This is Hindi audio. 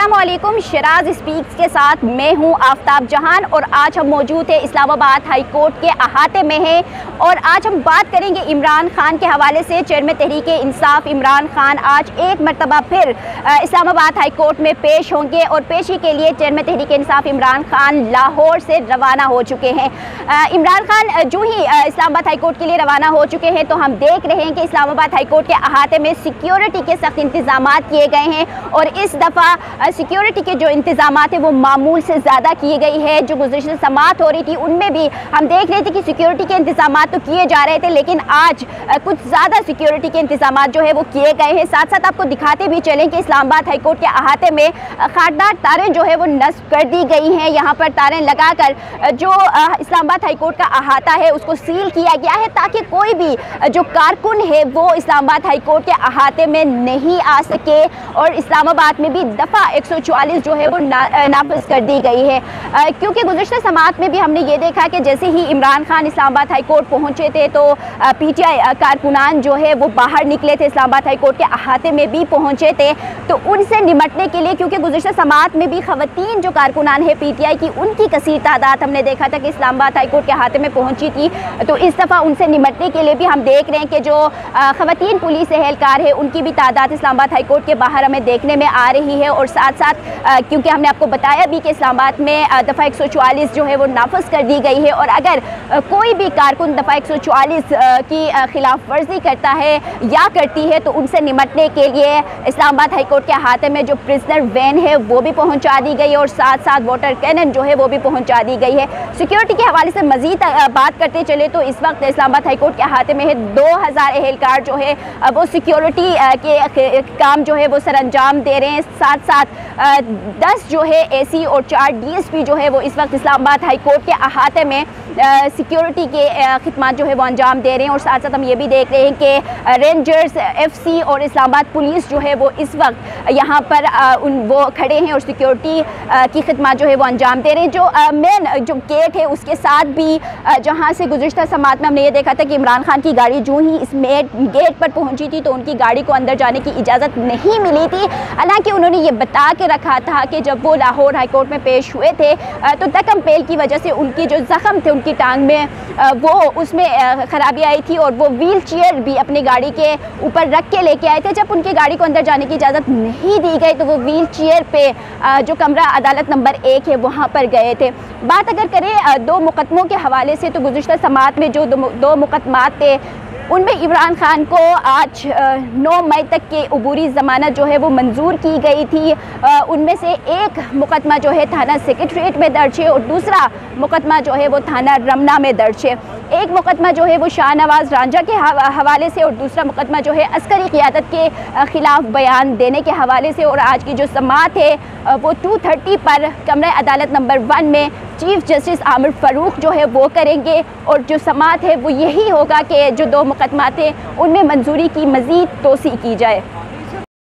अस्सलामुअलैकुम। शराज स्पीक्स के साथ मैं हूं आफ्ताब जहान और आज हम मौजूद हैं इस्लामाबाद हाई कोर्ट के अहाते में हैं और आज हम बात करेंगे इमरान खान के हवाले से। चेयरमैन तहरीक इंसाफ इमरान खान आज एक मरतबा फिर इस्लामाबाद हाई कोर्ट में पेश होंगे और पेशी के लिए चेयरमैन तहरीक इंसाफ इमरान खान लाहौर से रवाना हो चुके हैं। इमरान खान जो ही इस्लामाबाद हाई कोर्ट के लिए रवाना हो चुके हैं तो हम देख रहे हैं कि इस्लामाबाद हाई कोर्ट के अहाते में सिक्योरिटी के सख्त इंतजाम किए गए हैं और इस दफ़ा सिक्योरिटी के जो इंतजाम है वो मामूल से ज़्यादा की गई है। जो गुज़िश्ता समाअत हो रही थी उनमें भी हम देख रहे थे कि सिक्योरिटी के इंतजाम तो किए जा रहे थे, लेकिन आज कुछ ज़्यादा सिक्योरिटी के इंतजाम जो है वो किए गए हैं। साथ साथ आपको दिखाते भी चलें कि इस्लामाबाद हाई कोर्ट के अहाते में खारदार तारें जो है वो नस्ब कर दी गई हैं। यहाँ पर तारें लगाकर जो इस्लामाबाद हाई कोर्ट का अहाता है उसको सील किया गया है ताकि कोई भी जो कारकुन है वो इस्लामाबाद हाई कोर्ट के अहाते में नहीं आ सके। और इस्लामाबाद में भी दफ़ा 144 जो है वो नाफिज कर दी गई है, क्योंकि गुज़िश्ता समाअत में भी हमने ये देखा कि जैसे ही इमरान खान इस्लामाबाद हाई कोर्ट पहुँचे थे तो PTI कारकुनान जो है वो बाहर निकले थे, इस्लामाबाद हाई कोर्ट के अहाते में भी पहुँचे थे। तो उनसे निमटने के लिए, क्योंकि गुज़िश्ता समाअत में भी ख़वातीन जो कारकुनान है PTI की उनकी कसीर तादाद हमने देखा था कि इस्लामाबाद हाई कोर्ट के अहाते में पहुँची थी, तो इस दफ़ा उनसे निमटने के लिए भी हम देख रहे हैं कि जो ख़वातीन पुलिस एहलकार है उनकी भी तादाद इस्लामाबाद हाई कोर्ट के बाहर हमें देखने में आ रही है। और साथ साथ क्योंकि हमने आपको बताया भी कि इस्लामाबाद में दफ़ा 144 जो है वो नाफिज कर दी गई है और अगर कोई भी कारकुन दफ़ा 144 की खिलाफ वर्जी करता है या करती है तो उनसे निमटने के लिए इस्लामाबाद हाई कोर्ट के अहाते में जो प्रिजनर वैन है वो भी पहुंचा दी गई है और साथ साथ वाटर कैनन जो है वो भी पहुंचा दी गई है। सिक्योरिटी के हवाले से मज़ीद बात करते चले तो इस वक्त इस्लामाबाद हाई कोर्ट के अहाते में है 2000 एहलकार जो है वो सिक्योरिटी के काम जो है वो सरअंजाम दे रहे हैं। साथ साथ 10 जो है AC और 4 DSP जो है वो इस वक्त इस्लामाबाद हाई कोर्ट के अहाते में सिक्योरिटी के खिदमत जो है वो अंजाम दे रहे हैं। और साथ साथ हम ये भी देख रहे हैं कि रेंजर्स FC और इस्लामाबाद पुलिस जो है वो इस वक्त यहाँ पर वो खड़े हैं और सिक्योरिटी की खिदमत जो है वो अंजाम दे रहे हैं। जो मेन जो गेट है उसके साथ भी जहाँ से गुज़िश्ता समाअत में हमने ये देखा था कि इमरान खान की गाड़ी जो ही इस गेट पर पहुँची थी तो उनकी गाड़ी को अंदर जाने की इजाज़त नहीं मिली थी। हालांकि उन्होंने ये बता के रखा था कि जब वो लाहौर हाई कोर्ट में पेश हुए थे तो दकम पेल की वजह से उनकी जो ज़ख्म थे उनकी टांग में वो उसमें ख़राबी आई थी और वो व्हील चेयर भी अपनी गाड़ी के ऊपर रख के लेके आए थे। जब उनकी गाड़ी को अंदर जाने की इजाज़त नहीं दी गई तो वो व्हील चेयर पे जो कमरा अदालत नंबर 1 है वहाँ पर गए थे। बात अगर करें 2 मुकदमों के हवाले से तो गुज़िश्ता समाअत में जो 2 मुकदमात थे उनमें इमरान खान को आज 9 मई तक के अबूरी ज़मानत जो है वो मंजूर की गई थी। उनमें से एक मुकदमा जो है थाना सेक्रेटरीट में दर्ज है और दूसरा मुकदमा जो है वो थाना रमना में दर्ज है। एक मुकदमा जो है वो शाहनवाज रांझा के हवाले से और दूसरा मुकदमा जो है अस्करी क़ियादत के ख़िलाफ़ बयान देने के हवाले से। और आज की जो समाअत है वो 2:30 पर कमरा अदालत नंबर 1 में चीफ जस्टिस आमिर फ़ारूक जो है वो करेंगे और जो समाअत है वो यही होगा कि जो 2 मुकदमात हैं उनमें मंजूरी की मज़ीद तोसी की जाए।